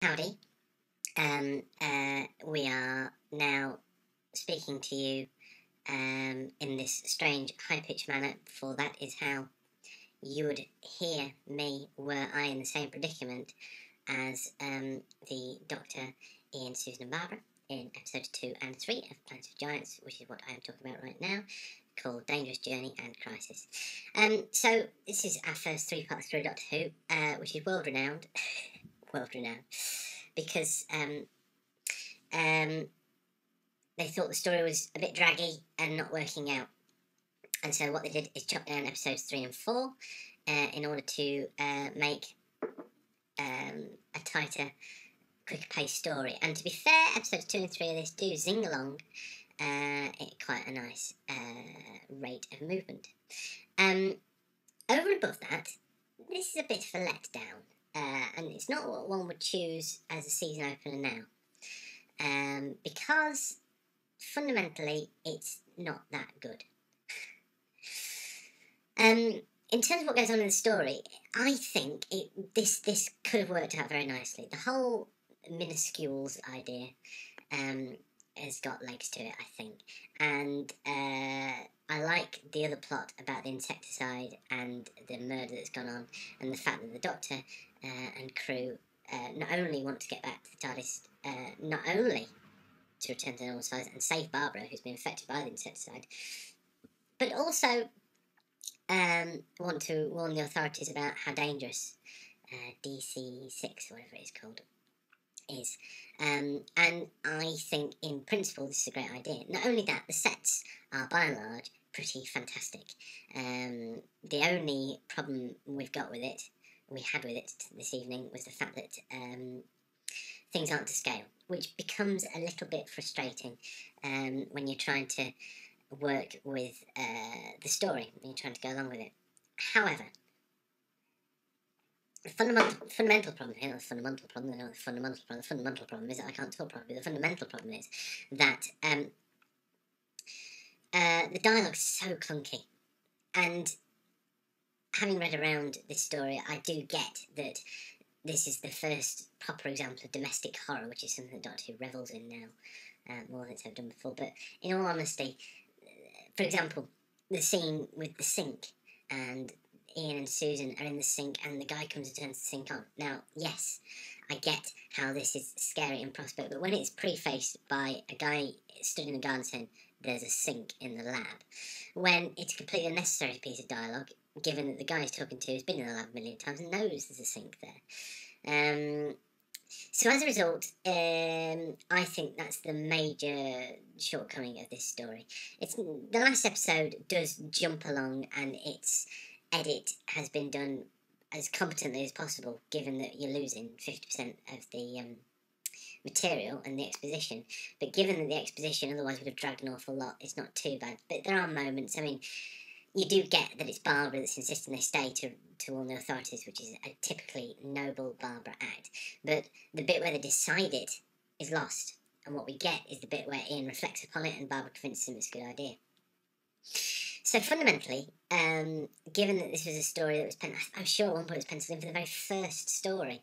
Howdy. We are now speaking to you in this strange high-pitched manner, for that is how you would hear me were I in the same predicament as the Doctor, Ian, Susan and Barbara in episode 2 and 3 of Planet of Giants, which is what I am talking about right now, called Dangerous Journey and Crisis. So this is our first three-part story Doctor Who, which is world-renowned. World-renowned. Because they thought the story was a bit draggy and not working out. And so what they did is chop down episodes 3 and 4 in order to make a tighter, quicker paced story. And to be fair, episodes 2 and 3 of this do zing along at quite a nice rate of movement. Over and above that, this is a bit of a letdown. And it's not what one would choose as a season opener now. Because fundamentally it's not that good. In terms of what goes on in the story, I think this could have worked out very nicely. The whole minuscules idea has got legs to it, I think. And I like the other plot about the insecticide and the murder that's gone on, and the fact that the Doctor and crew not only want to get back to the TARDIS, not only to return to normal size and save Barbara, who's been affected by the insecticide, but also want to warn the authorities about how dangerous DC-6, whatever it is called, is. And I think, in principle, this is a great idea. Not only that, the sets are, by and large, pretty fantastic. The only problem we had with it this evening, was the fact that things aren't to scale, which becomes a little bit frustrating when you're trying to work with the story, and you're trying to go along with it. However, the fundamental problem here, the fundamental problem is that I can't talk properly. The fundamental problem is that the dialogue is so clunky, and having read around this story, I do get that this is the first proper example of domestic horror, which is something that Doctor Who revels in now, more than it's ever done before. But in all honesty, for example, the scene with the sink, and Ian and Susan are in the sink, and the guy comes and turns the sink on. Now, yes, I get how this is scary and prospect, but when it's prefaced by a guy stood in the garden saying, "There's a sink in the lab," when it's a completely unnecessary piece of dialogue, given that the guy he's talking to has been in the lab a million times and knows there's a sink there. So as a result, I think that's the major shortcoming of this story. The last episode does jump along, and its edit has been done as competently as possible, given that you're losing 50% of the material and the exposition. But given that the exposition otherwise would have dragged an awful lot, it's not too bad. But there are moments, I mean, you do get that it's Barbara that's insisting they stay to warn the authorities, which is a typically noble Barbara act. But the bit where they decide it is lost, and what we get is the bit where Ian reflects upon it and Barbara convinces him it's a good idea. So fundamentally, given that this was a story that was I'm sure at one point it was penciled in for the very first story,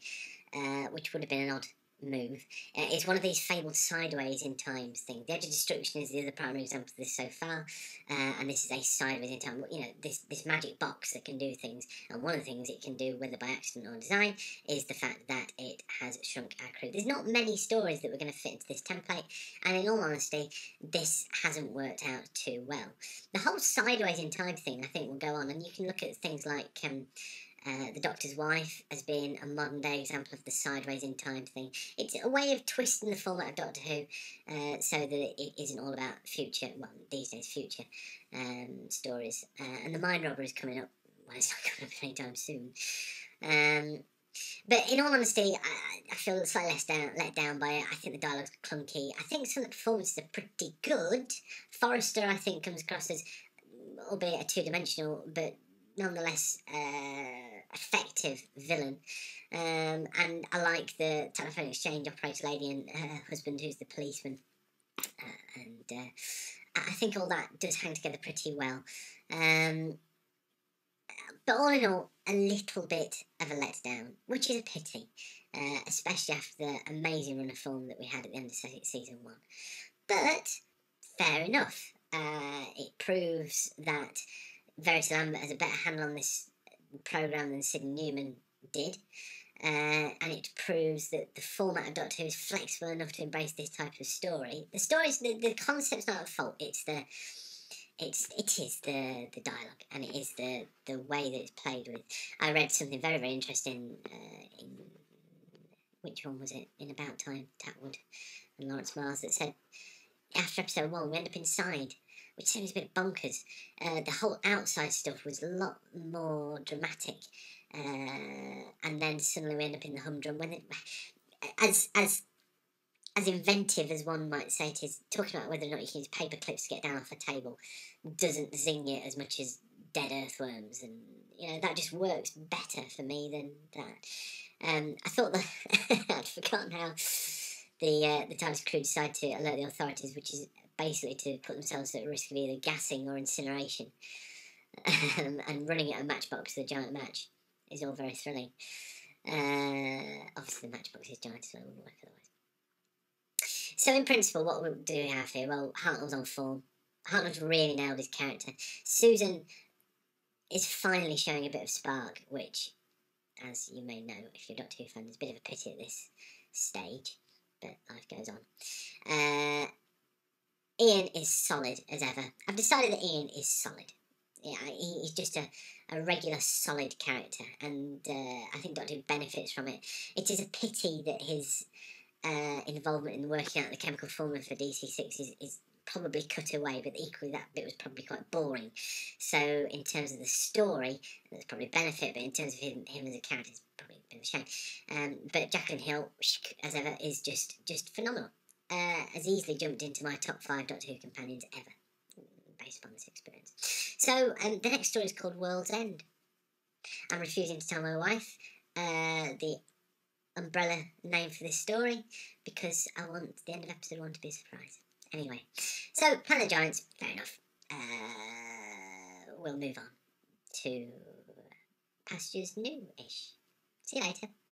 which would have been an odd move. It's one of these fabled sideways in time things. The Edge of Destruction is the other primary example of this so far, and this is a sideways in time. You know, this magic box that can do things, and one of the things it can do, whether by accident or design, is the fact that it has shrunk our crew. There's not many stories that were going to fit into this template, and in all honesty, this hasn't worked out too well. The whole sideways in time thing, I think, will go on, and you can look at things like the Doctor's Wife as being a modern day example of the sideways in time thing. It's a way of twisting the format of Doctor Who so that it isn't all about future, well, these days future stories. And the Mind Robber is coming up. Well, it's not coming up anytime soon. But in all honesty, I feel slightly let down by it. I think the dialogue's clunky. I think some of the performances are pretty good. Forrester, I think, comes across as, albeit a two-dimensional, but nonetheless effective villain, and I like the telephone exchange operator lady and her husband, who's the policeman, and I think all that does hang together pretty well, but all in all, a little bit of a letdown, which is a pity, especially after the amazing run of form that we had at the end of season 1. But fair enough. It proves that Verity Lambert has a better handle on this programme than Sidney Newman did. And it proves that the format of Doctor Who is flexible enough to embrace this type of story. The concept's not at fault. It is the dialogue, and it is the way that it's played with. I read something very, very interesting in, which one was it? In About Time, Tatwood and Lawrence Mars, that said after episode 1 we end up inside, which seems a bit bonkers. The whole outside stuff was a lot more dramatic, and then suddenly we end up in the humdrum. As inventive as one might say it is, talking about whether or not you can use paper clips to get down off a table doesn't zing you as much as dead earthworms, and that just works better for me than that. I thought that I'd forgotten how the TARDIS crew decided to alert the authorities, which is basically to put themselves at risk of either gassing or incineration. And running at a matchbox with a giant match is all very thrilling. Obviously the matchbox is giant, so it wouldn't work otherwise. So in principle, what do we have here? Well, Hartnell's on form. Hartnell's really nailed his character. Susan is finally showing a bit of spark, which, as you may know, if you're a Doctor Who fan, there's a bit of a pity at this stage, but life goes on. Ian is solid as ever. I've decided that Ian is solid. Yeah, he's just a regular solid character, and I think Doctor Who benefits from it. It is a pity that his involvement in working out the chemical formula for DC6 is probably cut away, but equally that bit was probably quite boring. So in terms of the story, there's probably benefit, but in terms of him as a character, it's probably a bit of a shame. But Jacqueline Hill, as ever, is just phenomenal. Has easily jumped into my top 5 Doctor Who companions ever, based upon this experience. So the next story is called World's End. I'm refusing to tell my wife the umbrella name for this story because I want the end of episode 1 to be a surprise. Anyway, so Planet Giants, fair enough. We'll move on to pastures new-ish. See you later.